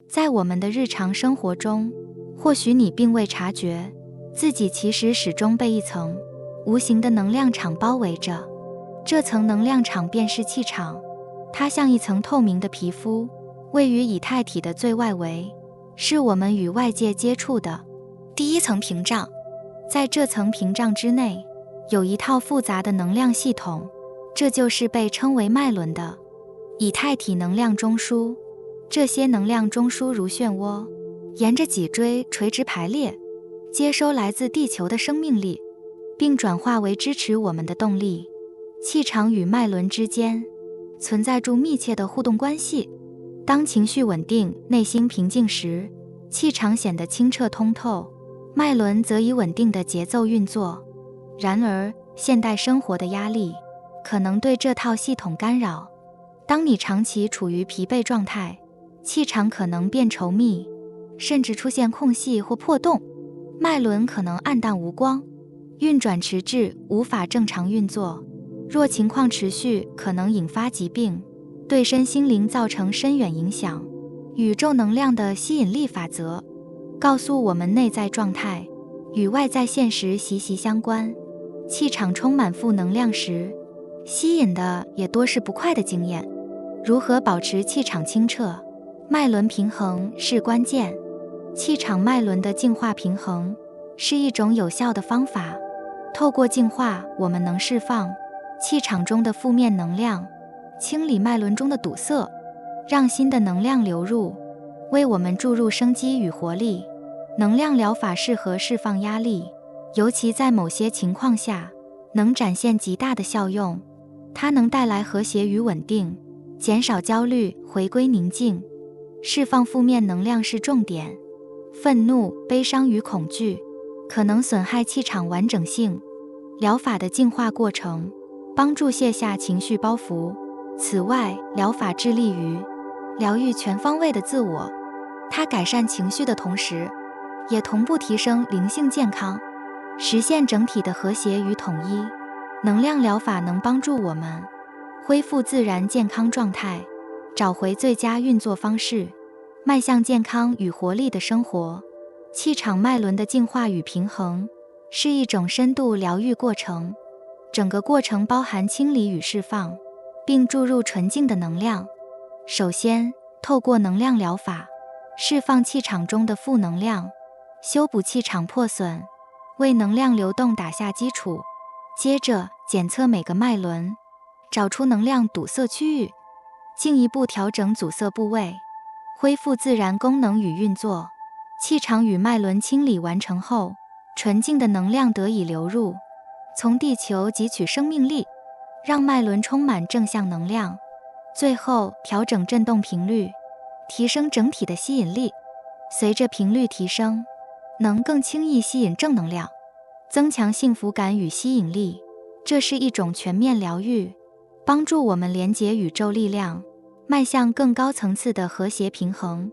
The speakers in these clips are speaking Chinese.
在我们的日常生活中，或许你并未察觉，自己其实始终被一层无形的能量场包围着。这层能量场便是气场，它像一层透明的皮肤，位于以太体的最外围，是我们与外界接触的第一层屏障。在这层屏障之内，有一套复杂的能量系统，这就是被称为脉轮的以太体能量中枢。这些能量中枢如漩涡，沿着脊椎垂直排列，接收来自地球的生命力，并转化为支持我们的动力。气场与脉轮之间存在着密切的互动关系。当情绪稳定、内心平静时，气场显得清澈通透，脉轮则以稳定的节奏运作。然而，现代生活的压力可能对这套系统干扰。当你长期处于疲惫状态，气场可能变稠密，甚至出现空隙或破洞，脉轮可能暗淡无光，运转迟滞，无法正常运作。若情况持续，可能引发疾病，对身心灵造成深远影响。宇宙能量的吸引力法则告诉我们，内在状态与外在现实息息相关。气场充满负能量时，吸引的也多是不快的经验。如何保持气场清澈、脉轮平衡是关键。气场脉轮的净化平衡是一种有效的方法。透过净化，我们能释放气场中的负面能量，清理脉轮中的堵塞，让新的能量流入，为我们注入生机与活力。能量疗法适合释放压力，尤其在某些情况下，能展现极大的效用。它能带来和谐与稳定，减少焦虑，回归宁静。释放负面能量是重点。愤怒、悲伤与恐惧可能损害气场完整性。疗法的净化过程帮助卸下情绪包袱。此外，疗法致力于疗愈全方位的自我，它改善情绪的同时，也同步提升灵性健康，实现整体的和谐与统一。能量疗法能帮助我们恢复自然健康状态，找回最佳运作方式，迈向健康与活力的生活。气场脉轮的净化与平衡是一种深度疗愈过程，整个过程包含清理与释放，并注入纯净的能量。首先，透过能量疗法释放气场中的负能量，修补气场破损，为能量流动打下基础。接着，检测每个脉轮，找出能量堵塞区域，进一步调整阻塞部位，恢复自然功能与运作。气场与脉轮清理完成后，纯净的能量得以流入，从地球汲取生命力，让脉轮充满正向能量。最后，调整振动频率，提升整体的吸引力。随着频率提升，能更轻易吸引正能量，增强幸福感与吸引力。这是一种全面疗愈，帮助我们连接宇宙力量，迈向更高层次的和谐平衡。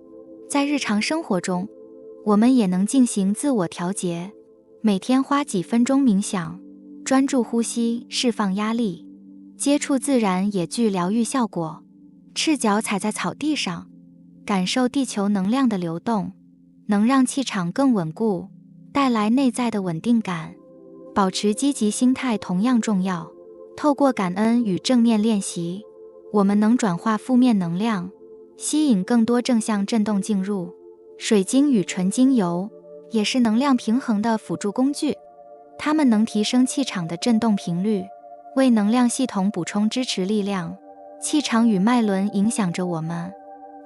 在日常生活中，我们也能进行自我调节，每天花几分钟冥想，专注呼吸，释放压力。接触自然也具疗愈效果，赤脚踩在草地上，感受地球能量的流动，能让气场更稳固，带来内在的稳定感。保持积极心态同样重要。透过感恩与正念练习，我们能转化负面能量，吸引更多正向振动进入。水晶与纯精油也是能量平衡的辅助工具，它们能提升气场的振动频率，为能量系统补充支持力量。气场与脉轮影响着我们，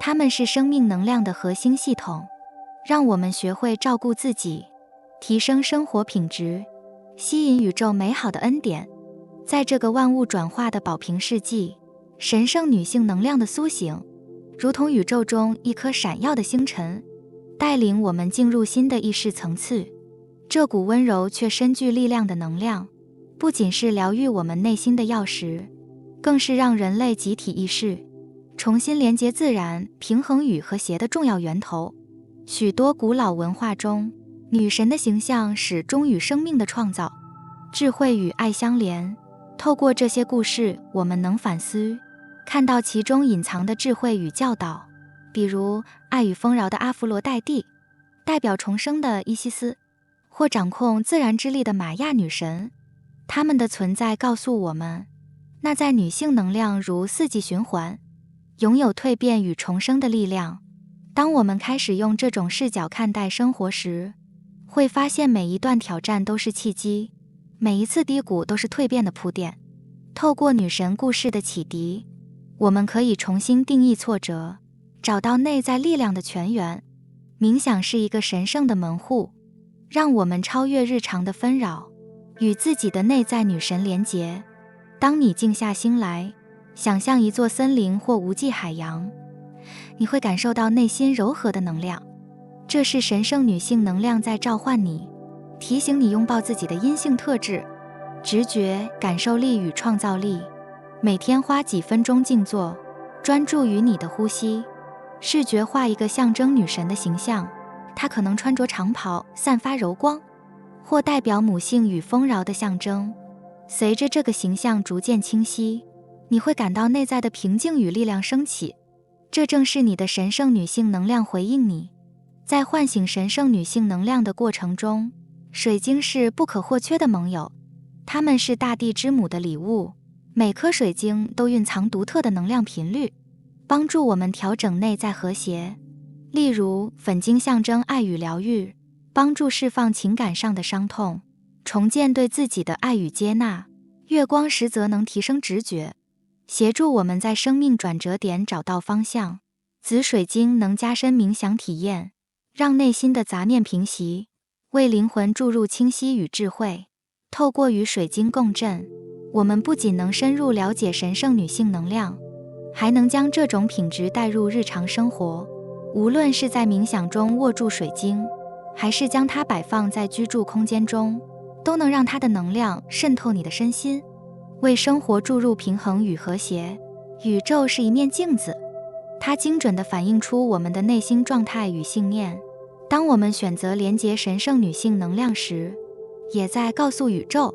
它们是生命能量的核心系统，让我们学会照顾自己，提升生活品质，吸引宇宙美好的恩典。在这个万物转化的宝瓶世纪，神圣女性能量的苏醒，如同宇宙中一颗闪耀的星辰，带领我们进入新的意识层次。这股温柔却深具力量的能量，不仅是疗愈我们内心的钥匙，更是让人类集体意识重新连接自然、平衡与和谐的重要源头。许多古老文化中，女神的形象始终与生命的创造、智慧与爱相连。透过这些故事，我们能反思，看到其中隐藏的智慧与教导，比如爱与丰饶的阿芙罗代蒂，代表重生的伊西斯，或掌控自然之力的玛亚女神。她们的存在告诉我们，那在女性能量如四季循环，拥有蜕变与重生的力量。当我们开始用这种视角看待生活时，会发现每一段挑战都是契机，每一次低谷都是蜕变的铺垫。透过女神故事的启迪，我们可以重新定义挫折，找到内在力量的泉源。冥想是一个神圣的门户，让我们超越日常的纷扰，与自己的内在女神连结。当你静下心来，想象一座森林或无际海洋，你会感受到内心柔和的能量。这是神圣女性能量在召唤你，提醒你拥抱自己的阴性特质，直觉、感受力与创造力。每天花几分钟静坐，专注于你的呼吸，视觉化一个象征女神的形象。她可能穿着长袍，散发柔光，或代表母性与丰饶的象征。随着这个形象逐渐清晰，你会感到内在的平静与力量升起。这正是你的神圣女性能量回应你。在唤醒神圣女性能量的过程中，水晶是不可或缺的盟友，它们是大地之母的礼物。每颗水晶都蕴藏独特的能量频率，帮助我们调整内在和谐。例如，粉晶象征爱与疗愈，帮助释放情感上的伤痛，重建对自己的爱与接纳。月光石则能提升直觉，协助我们在生命转折点找到方向。紫水晶能加深冥想体验，让内心的杂念平息，为灵魂注入清晰与智慧。透过与水晶共振，我们不仅能深入了解神圣女性能量，还能将这种品质带入日常生活。无论是在冥想中握住水晶，还是将它摆放在居住空间中，都能让它的能量渗透你的身心，为生活注入平衡与和谐。宇宙是一面镜子，它精准地反映出我们的内心状态与信念。当我们选择连接神圣女性能量时，也在告诉宇宙，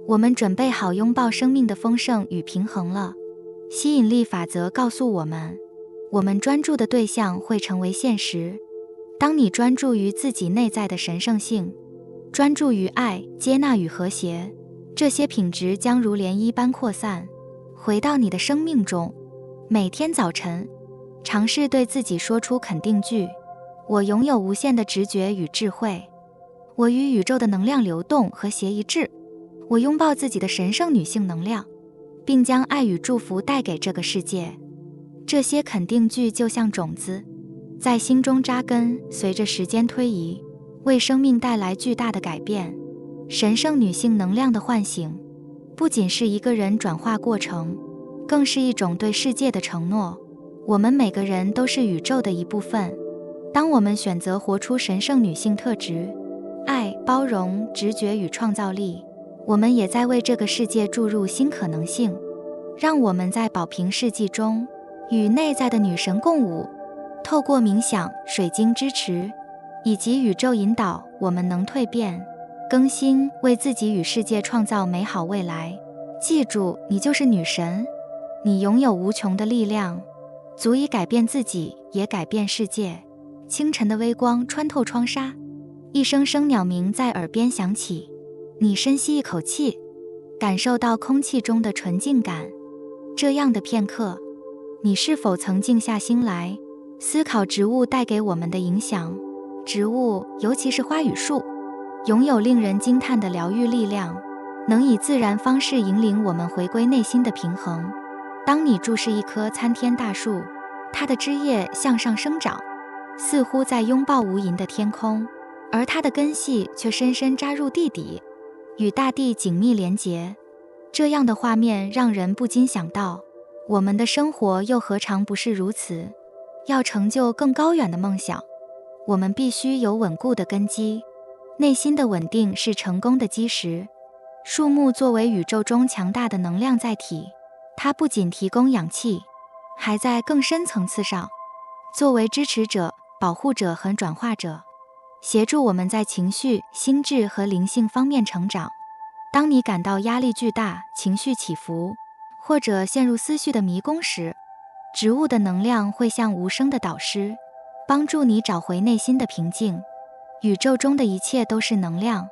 我们准备好拥抱生命的丰盛与平衡了。吸引力法则告诉我们，我们专注的对象会成为现实。当你专注于自己内在的神圣性，专注于爱、接纳与和谐，这些品质将如涟漪般扩散，回到你的生命中。每天早晨，尝试对自己说出肯定句：我拥有无限的直觉与智慧，我与宇宙的能量流动和谐一致，我拥抱自己的神圣女性能量，并将爱与祝福带给这个世界。这些肯定句就像种子，在心中扎根，随着时间推移，为生命带来巨大的改变。神圣女性能量的唤醒，不仅是一个人转化过程，更是一种对世界的承诺。我们每个人都是宇宙的一部分。当我们选择活出神圣女性特质，爱、包容、直觉与创造力，我们也在为这个世界注入新可能性。让我们在宝瓶世纪中与内在的女神共舞，透过冥想、水晶支持以及宇宙引导，我们能蜕变、更新，为自己与世界创造美好未来。记住，你就是女神，你拥有无穷的力量，足以改变自己，也改变世界。清晨的微光穿透窗纱，一声声鸟鸣在耳边响起。你深吸一口气，感受到空气中的纯净感。这样的片刻，你是否曾静下心来思考植物带给我们的影响？植物，尤其是花与树，拥有令人惊叹的疗愈力量，能以自然方式引领我们回归内心的平衡。当你注视一棵参天大树，它的枝叶向上生长，似乎在拥抱无垠的天空，而它的根系却深深扎入地底，与大地紧密连结。这样的画面让人不禁想到，我们的生活又何尝不是如此？要成就更高远的梦想，我们必须有稳固的根基。内心的稳定是成功的基石。树木作为宇宙中强大的能量载体，它不仅提供氧气，还在更深层次上作为支持者、保护者和转化者，协助我们在情绪、心智和灵性方面成长。当你感到压力巨大、情绪起伏，或者陷入思绪的迷宫时，植物的能量会像无声的导师，帮助你找回内心的平静。宇宙中的一切都是能量，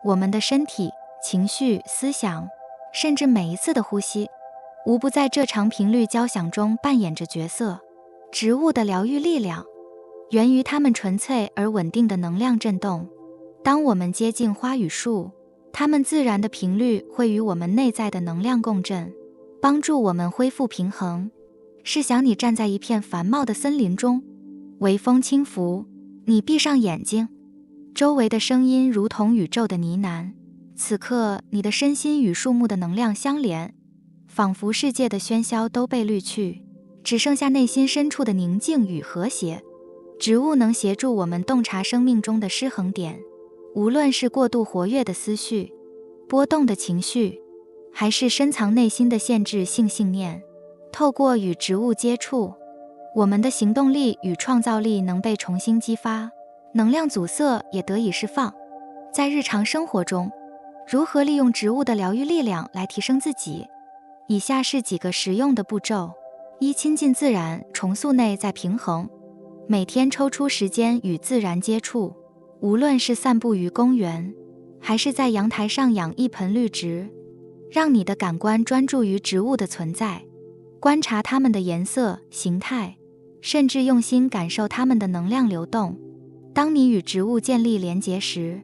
我们的身体、情绪、思想，甚至每一次的呼吸，无不在这场频率交响中扮演着角色。植物的疗愈力量源于它们纯粹而稳定的能量振动。当我们接近花与树，它们自然的频率会与我们内在的能量共振，帮助我们恢复平衡。试想你站在一片繁茂的森林中，微风轻拂，你闭上眼睛，周围的声音如同宇宙的呢喃。此刻，你的身心与树木的能量相连，仿佛世界的喧嚣都被滤去，只剩下内心深处的宁静与和谐。植物能协助我们洞察生命中的失衡点，无论是过度活跃的思绪、波动的情绪，还是深藏内心的限制性信念。透过与植物接触，我们的行动力与创造力能被重新激发，能量阻塞也得以释放。在日常生活中，如何利用植物的疗愈力量来提升自己？以下是几个实用的步骤：一、亲近自然，重塑内在平衡。每天抽出时间与自然接触，无论是散步于公园，还是在阳台上养一盆绿植，让你的感官专注于植物的存在，观察它们的颜色、形态，甚至用心感受它们的能量流动。当你与植物建立连结时，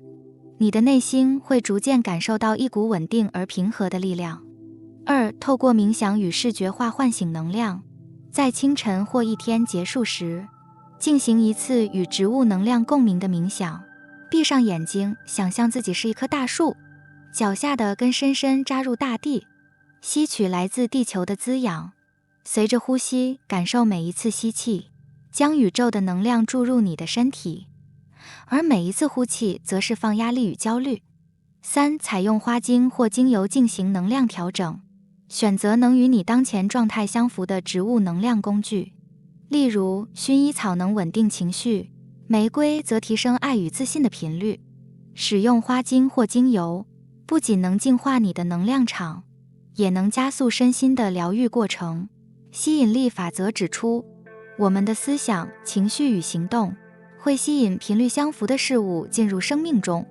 你的内心会逐渐感受到一股稳定而平和的力量。二、透过冥想与视觉化唤醒能量。在清晨或一天结束时，进行一次与植物能量共鸣的冥想。闭上眼睛，想象自己是一棵大树，脚下的根深深扎入大地，吸取来自地球的滋养。随着呼吸，感受每一次吸气，将宇宙的能量注入你的身体，而每一次呼气则释放压力与焦虑。三、采用花精或精油进行能量调整。选择能与你当前状态相符的植物能量工具，例如薰衣草能稳定情绪，玫瑰则提升爱与自信的频率。使用花精或精油，不仅能净化你的能量场，也能加速身心的疗愈过程。吸引力法则指出，我们的思想、情绪与行动会吸引频率相符的事物进入生命中。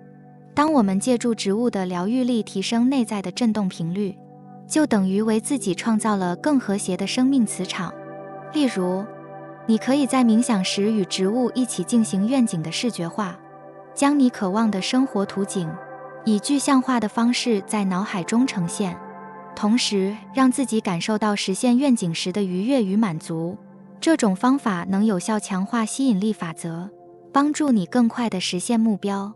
当我们借助植物的疗愈力提升内在的振动频率，就等于为自己创造了更和谐的生命磁场。例如，你可以在冥想时与植物一起进行愿景的视觉化，将你渴望的生活图景以具象化的方式在脑海中呈现，同时让自己感受到实现愿景时的愉悦与满足。这种方法能有效强化吸引力法则，帮助你更快地实现目标。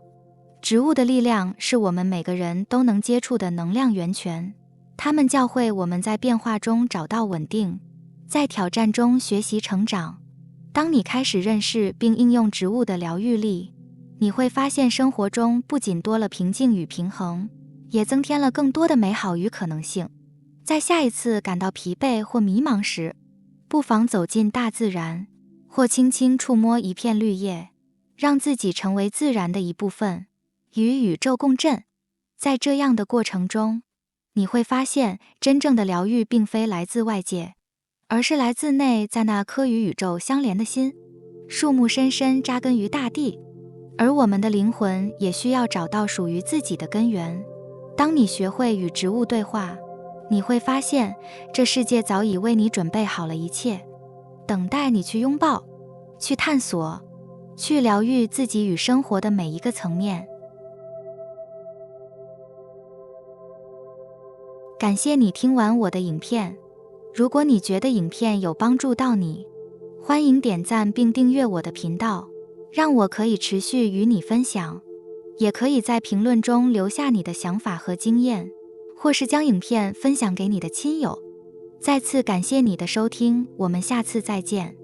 植物的力量是我们每个人都能接触的能量源泉，它们教会我们在变化中找到稳定，在挑战中学习成长。当你开始认识并应用植物的疗愈力，你会发现生活中不仅多了平静与平衡，也增添了更多的美好与可能性。在下一次感到疲惫或迷茫时，不妨走进大自然，或轻轻触摸一片绿叶，让自己成为自然的一部分，与宇宙共振。在这样的过程中，你会发现真正的疗愈并非来自外界，而是来自内在那颗与宇宙相连的心。树木深深扎根于大地，而我们的灵魂也需要找到属于自己的根源。当你学会与植物对话，你会发现这世界早已为你准备好了一切，等待你去拥抱，去探索，去疗愈自己与生活的每一个层面。感谢你听完我的影片，如果你觉得影片有帮助到你，欢迎点赞并订阅我的频道，让我可以持续与你分享。也可以在评论中留下你的想法和经验，或是将影片分享给你的亲友。再次感谢你的收听，我们下次再见。